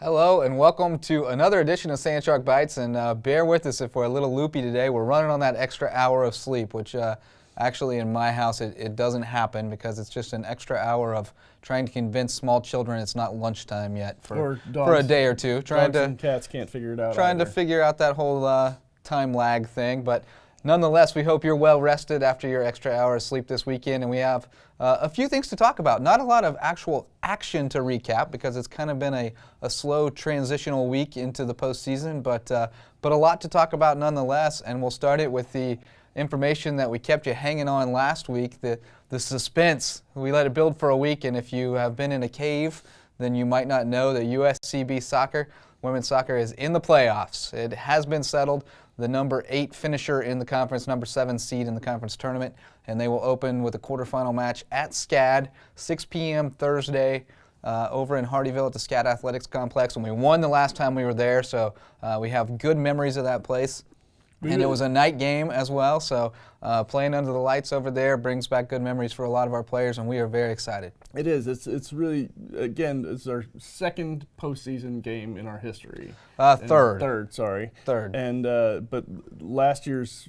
Hello and welcome to another edition of Sand Shark Bites, and bear with us if we're a little loopy today. We're running on that extra hour of sleep, which actually in my house it doesn't happen because it's just an extra hour of trying to convince small children it's not lunchtime yet for a day or two. Dogs and cats can't figure it out. Trying to figure out that whole time lag thing, but nonetheless, we hope you're well rested after your extra hour of sleep this weekend, and we have a few things to talk about. Not a lot of actual action to recap because it's kind of been a slow transitional week into the postseason, but a lot to talk about nonetheless. And we'll start it with the information that we kept you hanging on last week, the suspense. We let it build for a week, and if you have been in a cave, then you might not know that USCB soccer, women's soccer, is in the playoffs. It has been settled. The number 8 finisher in the conference, number 7 seed in the conference tournament, and they will open with a quarterfinal match at SCAD, 6 p.m. Thursday over in Hardyville at the SCAD Athletics Complex. And we won the last time we were there, so we have good memories of that place. And it was a night game as well, so playing under the lights over there brings back good memories for a lot of our players, and we are very excited. It is. It's really, again, it's our second postseason game in our history. Third. And but last year's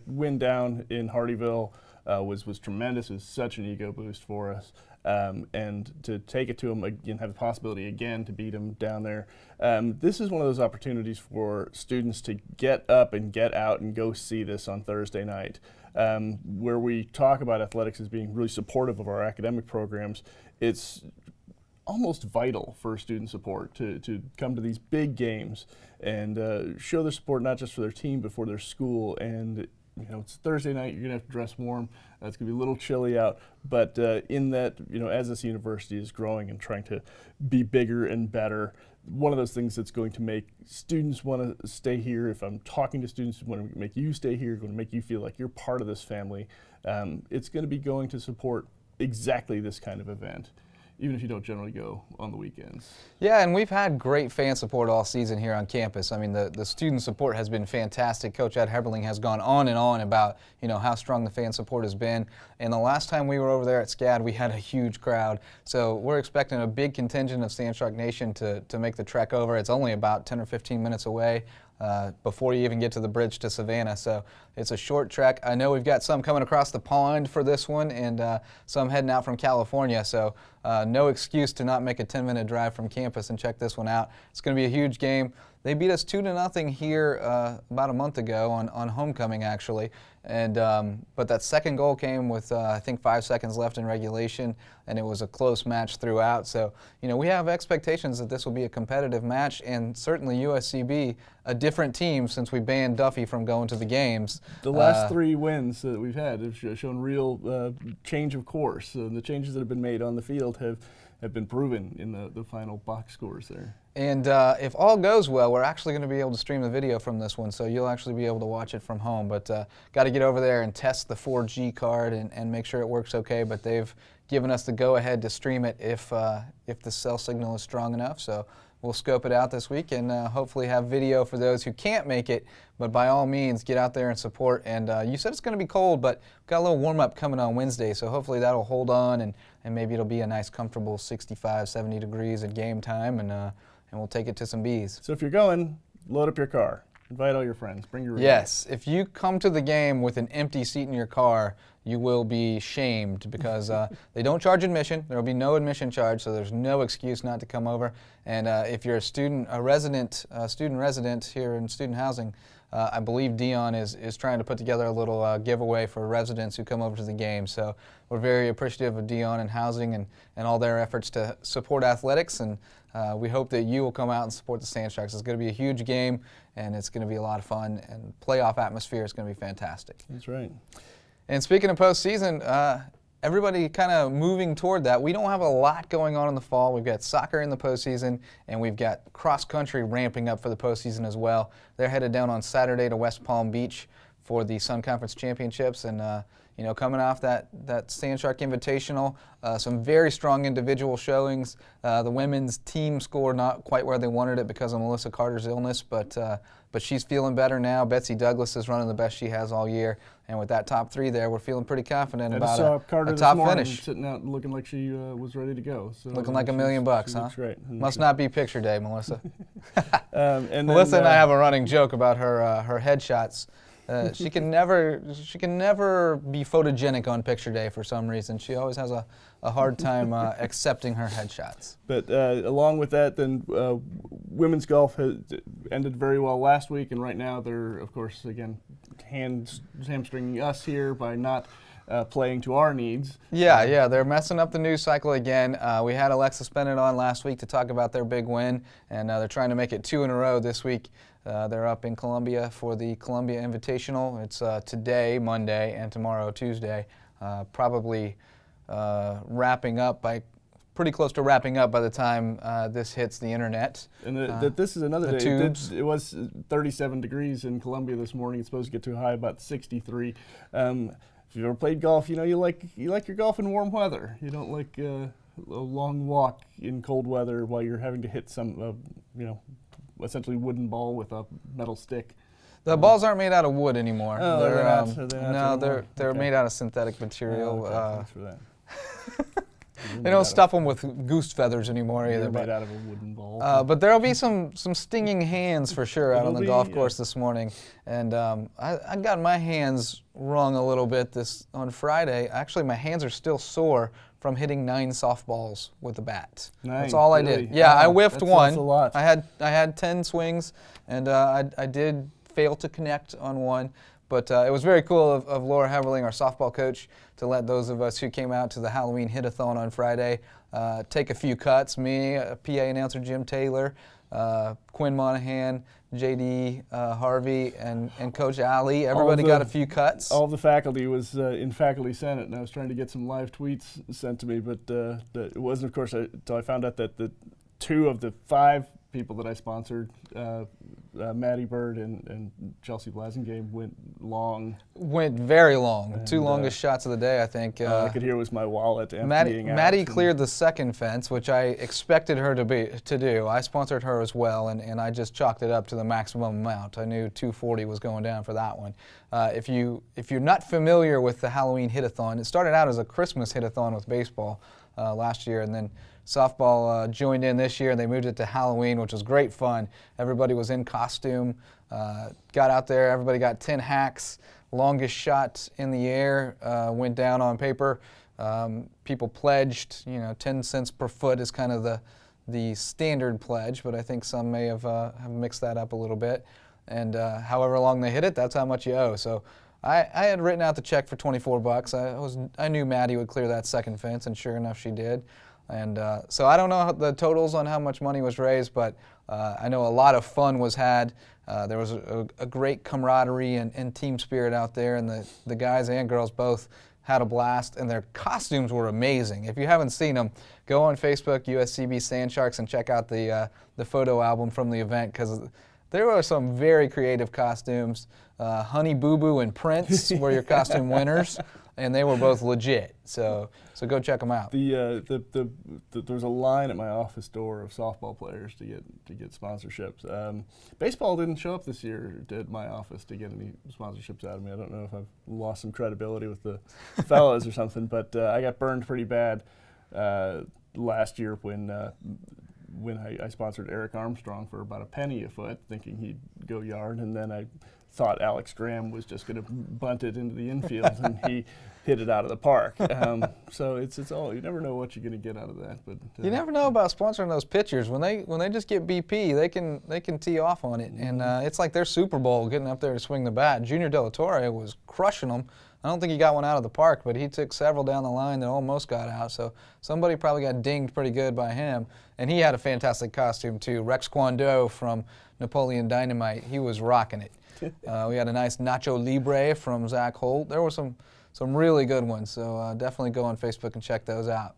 win down in Hardyville was tremendous. It was such an ego boost for us. And to take it to them again, have the possibility again to beat them down there. This is one of those opportunities for students to get up and get out and go see this on Thursday night, where we talk about athletics as being really supportive of our academic programs. It's almost vital for student support to come to these big games and show their support not just for their team but for their school. And it's Thursday night, you're going to have to dress warm. It's going to be a little chilly out, but in that, as this university is growing and trying to be bigger and better, one of those things that's going to make students want to stay here. If I'm talking to students who want to make you stay here, going to make you feel like you're part of this family, it's going to be going to support exactly this kind of event, even if you don't generally go on the weekends. Yeah, and we've had great fan support all season here on campus. I mean, the student support has been fantastic. Coach Ed Heberling has gone on and on about, how strong the fan support has been. And the last time we were over there at SCAD, we had a huge crowd. So we're expecting a big contingent of Sand Shark Nation to make the trek over. It's only about 10 or 15 minutes away before you even get to the bridge to Savannah. So it's a short trek. I know we've got some coming across the pond for this one and some heading out from California. So no excuse to not make a 10-minute drive from campus and check this one out. It's going to be a huge game. They beat us 2-0 here about a month ago on homecoming, actually. And but that second goal came with I think 5 seconds left in regulation, and it was a close match throughout. So we have expectations that this will be a competitive match, and certainly USCB, a different team since we banned Duffy from going to the games. The last 3 wins that we've had have shown real change of course. The changes that have been made on the field have been proven in the final box scores there. And if all goes well, we're actually going to be able to stream the video from this one, so you'll actually be able to watch it from home. But got to get over there and test the 4G card and make sure it works okay. But they've given us the go-ahead to stream it if the cell signal is strong enough. So we'll scope it out this week and hopefully have video for those who can't make it. But by all means, get out there and support. And you said it's going to be cold, but we've got a little warm-up coming on Wednesday, so hopefully that'll hold on and maybe it'll be a nice, comfortable 65, 70 degrees at game time, and we'll take it to some bees. So if you're going, load up your car. Invite all your friends. Bring your roommate. Yes. If you come to the game with an empty seat in your car, you will be shamed because they don't charge admission. There will be no admission charge, so there's no excuse not to come over. And if you're a student resident here in student housing, I believe Dion is trying to put together a little giveaway for residents who come over to the game. So we're very appreciative of Dion and housing and all their efforts to support athletics. And we hope that you will come out and support the Sand Sharks. It's going to be a huge game, and it's going to be a lot of fun. And playoff atmosphere is going to be fantastic. That's right. And speaking of postseason, everybody kind of moving toward that. We don't have a lot going on in the fall. We've got soccer in the postseason, and we've got cross country ramping up for the postseason as well. They're headed down on Saturday to West Palm Beach for the Sun Conference Championships, and coming off that Sand Shark Invitational, some very strong individual showings. The women's team score not quite where they wanted it because of Melissa Carter's illness, but she's feeling better now. Betsy Douglas is running the best she has all year, and with that top 3 there, we're feeling pretty confident about a top finish. Sitting out looking like she was ready to go. So looking like $1 million, huh? Right. Must not be picture day, Melissa. And Melissa and I have a running joke about her headshots. She can never be photogenic on picture day for some reason. She always has a hard time accepting her headshots. But along with that, then women's golf has ended very well last week, and right now they're, of course, again, hamstringing us here by not playing to our needs. Yeah, they're messing up the news cycle again. We had Alexis Bennett on last week to talk about their big win, and they're trying to make it 2 in a row this week. They're up in Columbia for the Columbia Invitational. It's today, Monday, and tomorrow, Tuesday. Probably pretty close to wrapping up by the time this hits the internet. And this is another day. Tubes. It was 37 degrees in Columbia this morning. It's supposed to get to a high about 63. If you've ever played golf, you like your golf in warm weather. You don't like a long walk in cold weather while you're having to hit some, essentially wooden ball with a metal stick. The balls aren't made out of wood anymore. Oh, they're made out of synthetic material. Thanks for that. They don't stuff them with goose feathers anymore either. Made out of a wooden ball. But there'll be some stinging hands for sure out on the golf course this morning. And I got my hands wrong a little bit on Friday. Actually, my hands are still sore from hitting 9 softballs with a bat. That's all I did. Yeah, I whiffed one. That's a lot. I had 10 swings, and I did fail to connect on one. But it was very cool of Laura Heberling, our softball coach, to let those of us who came out to the Halloween hit-a-thon on Friday take a few cuts. Me, PA announcer Jim Taylor, Quinn Monahan, J.D. Harvey, and Coach Ali. Everybody got a few cuts. All of the faculty was in Faculty Senate, and I was trying to get some live tweets sent to me, but it wasn't, of course, until I found out that the 2 of the 5 people that I sponsored, Maddie Bird and Chelsea Blasingame, went long. Went very long. And 2 longest shots of the day, I think. I could hear was my wallet emptying out. Maddie cleared the second fence, which I expected her to do. I sponsored her as well, and I just chalked it up to the maximum amount. I knew 240 was going down for that one. If you're not familiar with the Halloween hit-a-thon, it started out as a Christmas hit-a-thon with baseball last year, and then softball joined in this year, and they moved it to Halloween, which was great fun. Everybody was in costume, got out there, everybody got 10 hacks. Longest shot in the air went down on paper. People pledged, 10 cents per foot is kind of the standard pledge, but I think some may have mixed that up a little bit. And however long they hit it, that's how much you owe. So I had written out the check for $24. I knew Maddie would clear that second fence, and sure enough, she did. And so I don't know the totals on how much money was raised, but I know a lot of fun was had. There was a great camaraderie and team spirit out there, and the guys and girls both had a blast, and their costumes were amazing. If you haven't seen them, go on Facebook, USCB Sand Sharks, and check out the photo album from the event, because there were some very creative costumes. Honey Boo Boo and Prince were your costume winners, and they were both legit. So go check them out. There's a line at my office door of softball players to get sponsorships. Baseball didn't show up this year at my office to get any sponsorships out of me. I don't know if I've lost some credibility with the fellas or something, but I got burned pretty bad last year when I sponsored Eric Armstrong for about a penny a foot, thinking he'd go yard, and then I thought Alex Graham was just going to bunt it into the infield, and he hit it out of the park. So it's all, you never know what you're going to get out of that. But you never know about sponsoring those pitchers. When they just get BP, they can tee off on it, and it's like their Super Bowl getting up there to swing the bat. Junior De La Torre was crushing them. I don't think he got one out of the park, but he took several down the line that almost got out. So somebody probably got dinged pretty good by him. And he had a fantastic costume too. Rex Kwon Do from Napoleon Dynamite, he was rocking it. We had a nice Nacho Libre from Zach Holt. There were some really good ones, so definitely go on Facebook and check those out.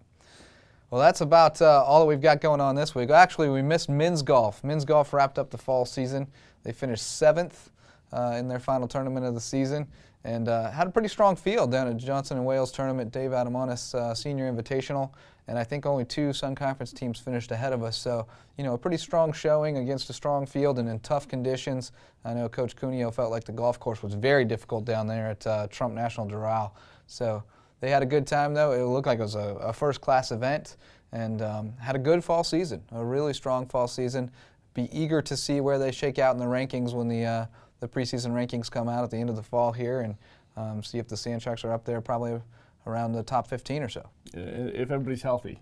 Well, that's about all that we've got going on this week. Actually, we missed men's golf. Men's golf wrapped up the fall season. They finished 7th in their final tournament of the season, and had a pretty strong field down at Johnson & Wales tournament, Dave Adamonis Senior Invitational, and I think only 2 Sun Conference teams finished ahead of us. So, a pretty strong showing against a strong field and in tough conditions. I know Coach Cuneo felt like the golf course was very difficult down there at Trump National Doral. So they had a good time, though. It looked like it was a first-class event, and had a good fall season, a really strong fall season. Be eager to see where they shake out in the rankings when the preseason rankings come out at the end of the fall here, and see if the Sand Sharks are up there probably around the top 15 or so. If everybody's healthy.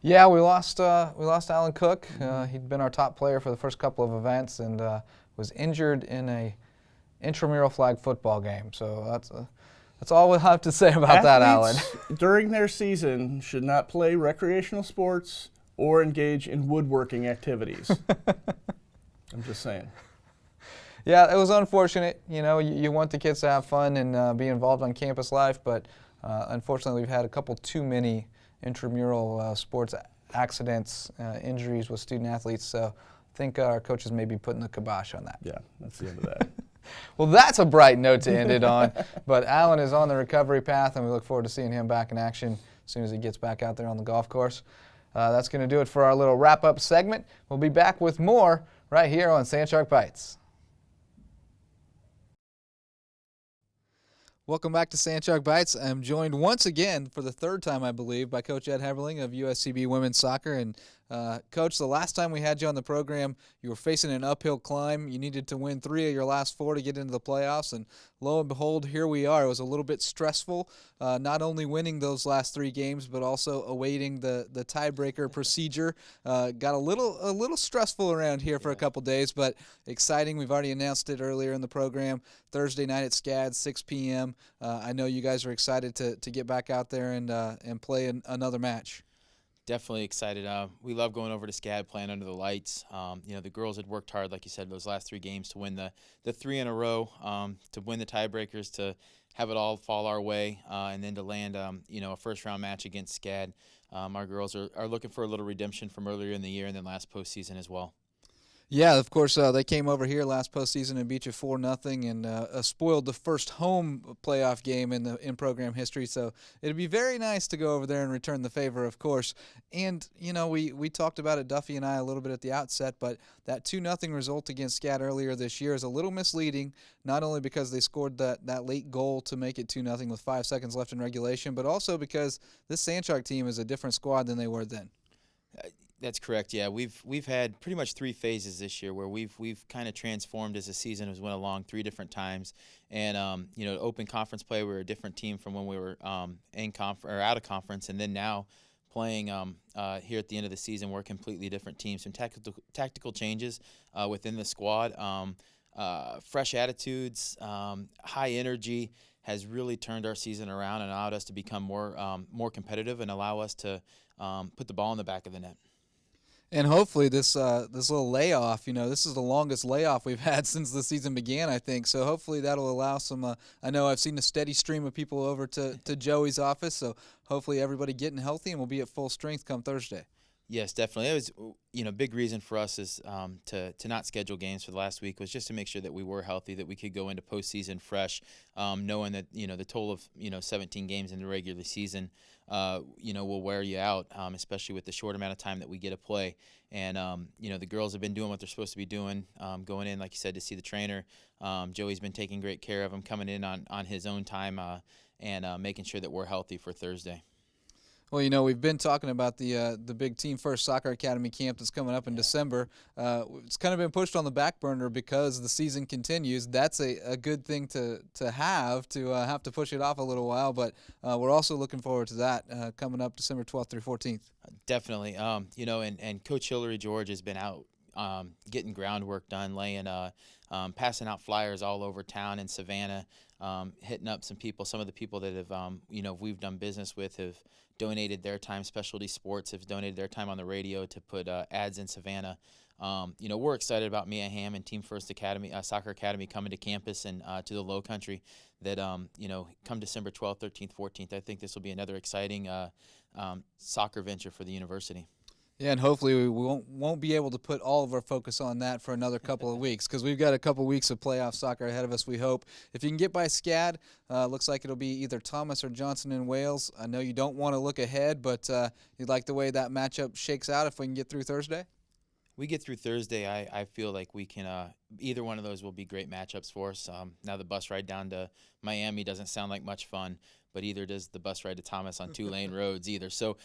Yeah, we lost Alan Cook. He'd been our top player for the first couple of events and was injured in a intramural flag football game. So that's all we'll have to say about that, Alan. During their season should not play recreational sports or engage in woodworking activities. I'm just saying. Yeah, it was unfortunate. You want the kids to have fun and be involved on campus life, but unfortunately we've had a couple too many intramural sports accidents, injuries with student athletes, so I think our coaches may be putting the kibosh on that. Yeah, that's the end of that. Well, that's a bright note to end it on, but Alan is on the recovery path, and we look forward to seeing him back in action as soon as he gets back out there on the golf course. That's going to do it for our little wrap-up segment. We'll be back with more right here on Sand Shark Bites. Welcome back to Sand Shark Bites. I'm joined once again for the 3rd time, I believe, by Coach Ed Heberling of USCB Women's Soccer. And Coach, the last time we had you on the program, you were facing an uphill climb. You needed to win 3 of your last 4 to get into the playoffs. And lo and behold, here we are. It was a little bit stressful, not only winning those last 3 games, but also awaiting the tiebreaker procedure. Got a little stressful around here for a couple days, but exciting. We've already announced it earlier in the program. Thursday night at SCAD, 6 p.m. I know you guys are excited to get back out there and play another match. Definitely excited. We love going over to SCAD, playing under the lights. The girls had worked hard, like you said, those last 3 games to win the 3 in a row, to win the tiebreakers, to have it all fall our way, and then to land, a first-round match against SCAD. Our girls are looking for a little redemption from earlier in the year and then last postseason as well. Yeah, of course, they came over here last postseason and beat you 4-0 and spoiled the first home playoff game in program history. So it'd be very nice to go over there and return the favor, of course. And, we talked about it, Duffy and I, a little bit at the outset, but that 2-0 result against SCAD earlier this year is a little misleading, not only because they scored that late goal to make it 2-0 with 5 seconds left in regulation, but also because this Sand Shark team is a different squad than they were then. That's correct. Yeah, we've had pretty much 3 phases this year where we've kind of transformed as the season has went along 3 different times. And open conference play, we were a different team from when we were out of conference, and then now playing here at the end of the season, we're a completely different team. Some tactical changes within the squad, fresh attitudes, high energy has really turned our season around and allowed us to become more competitive and allow us to put the ball in the back of the net. And hopefully this little layoff, this is the longest layoff we've had since the season began, I think. So hopefully that'll allow some, I know I've seen a steady stream of people over to Joey's office. So hopefully everybody getting healthy and we'll be at full strength come Thursday. Yes, definitely. It was, a big reason for us is to not schedule games for the last week was just to make sure that we were healthy, that we could go into postseason fresh, knowing that, the total of, 17 games in the regular season, will wear you out, especially with the short amount of time that we get to play. And, the girls have been doing what they're supposed to be doing, going in, like you said, to see the trainer. Joey's been taking great care of them, coming in on his own time and making sure that we're healthy for Thursday. Well, we've been talking about the big Team First Soccer Academy camp that's coming up in December. It's kind of been pushed on the back burner because the season continues. That's a good thing to have to push it off a little while, but we're also looking forward to that coming up December 12th through 14th. Definitely. And Coach Hillary George has been out getting groundwork done, laying passing out flyers all over town in Savannah, hitting up some people. Some of the people that have, we've done business with have donated their time. Specialty Sports have donated their time on the radio to put ads in Savannah. We're excited about Mia Hamm and Team First Academy, Soccer Academy coming to campus and to the Low Country. That come December 12th, 13th, 14th. I think this will be another exciting soccer venture for the university. Yeah, and hopefully we won't be able to put all of our focus on that for another couple of weeks, because we've got a couple weeks of playoff soccer ahead of us, we hope. If you can get by SCAD, looks like it'll be either Thomas or Johnson in Wales. I know you don't want to look ahead, but you like the way that matchup shakes out if we can get through Thursday? We get through Thursday, I feel like we can either one of those will be great matchups for us. Now the bus ride down to Miami doesn't sound like much fun, but either does the bus ride to Thomas on 2-lane roads either. So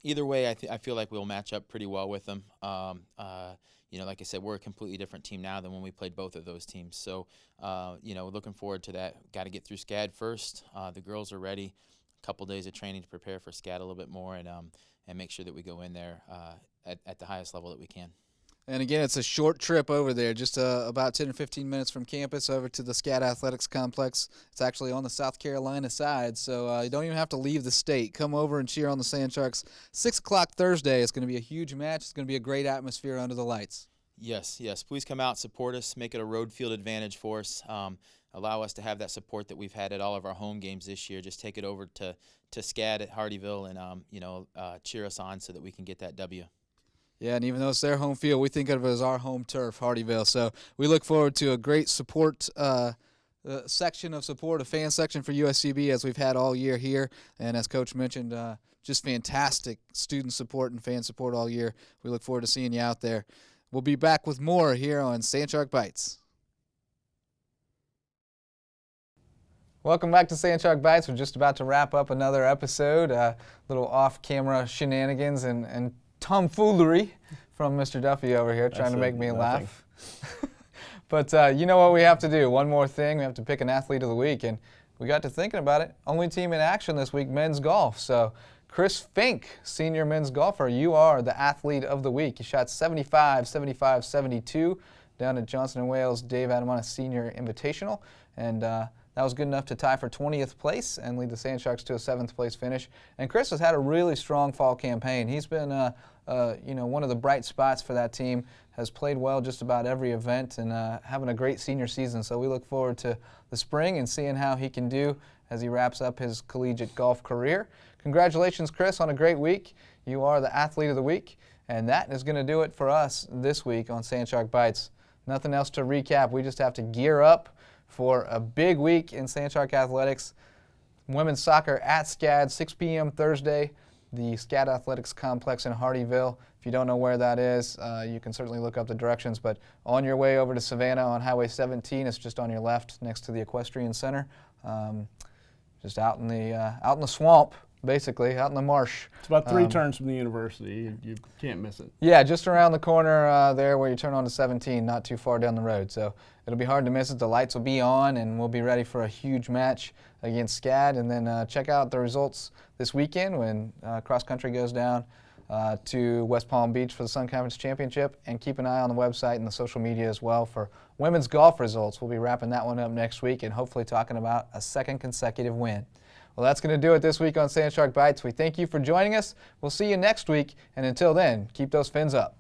either way, I feel like we'll match up pretty well with them. Like I said, we're a completely different team now than when we played both of those teams. So, looking forward to that. Got to get through SCAD first. The girls are ready. A couple days of training to prepare for SCAD a little bit more and make sure that we go in there at the highest level that we can. And again, it's a short trip over there, just about 10 or 15 minutes from campus over to the SCAD Athletics Complex. It's actually on the South Carolina side, so you don't even have to leave the state. Come over and cheer on the Sand Sharks. 6 o'clock Thursday. It's going to be a huge match. It's going to be a great atmosphere under the lights. Yes. Please come out, support us, make it a road field advantage for us. Allow us to have that support that we've had at all of our home games this year. Just take it over to SCAD at Hardeeville and cheer us on so that we can get that W. Yeah, and even though it's their home field, we think of it as our home turf, Hardeeville. So we look forward to a great support section of support, a fan section for USCB as we've had all year here. And as Coach mentioned, just fantastic student support and fan support all year. We look forward to seeing you out there. We'll be back with more here on Sand Shark Bites. Welcome back to Sand Shark Bites. We're just about to wrap up another episode. Little off-camera shenanigans and tomfoolery from Mr. Duffy over here trying to make me laugh. But you know what we have to do? One more thing. We have to pick an athlete of the week. And we got to thinking about it. Only team in action this week, men's golf. So Chris Fink, senior men's golfer, you are the athlete of the week. You shot 75, 75, 72 down at Johnson & Wales Dave Adamana Senior Invitational. And that was good enough to tie for 20th place and lead the Sand Sharks to a 7th place finish. And Chris has had a really strong fall campaign. He's been one of the bright spots for that team, has played well just about every event and having a great senior season. So we look forward to the spring and seeing how he can do as he wraps up his collegiate golf career. Congratulations, Chris, on a great week. You are the athlete of the week. And that is going to do it for us this week on Sand Shark Bites. Nothing else to recap. We just have to gear up for a big week in Sand Shark Athletics. Women's soccer at SCAD, 6 p.m. Thursday, the SCAD Athletics Complex in Hardeeville. If you don't know where that is, you can certainly look up the directions, but on your way over to Savannah on Highway 17, it's just on your left next to the Equestrian Center, just out in the swamp, basically, out in the marsh. It's about 3 turns from the university. You can't miss it. Yeah, just around the corner there where you turn onto 17, not too far down the road. So it'll be hard to miss it. The lights will be on, and we'll be ready for a huge match against SCAD. And then check out the results this weekend when cross country goes down to West Palm Beach for the Sun Conference Championship. And keep an eye on the website and the social media as well for women's golf results. We'll be wrapping that one up next week and hopefully talking about a 2nd consecutive win. Well, that's going to do it this week on Sand Shark Bites. We thank you for joining us. We'll see you next week, and until then, keep those fins up.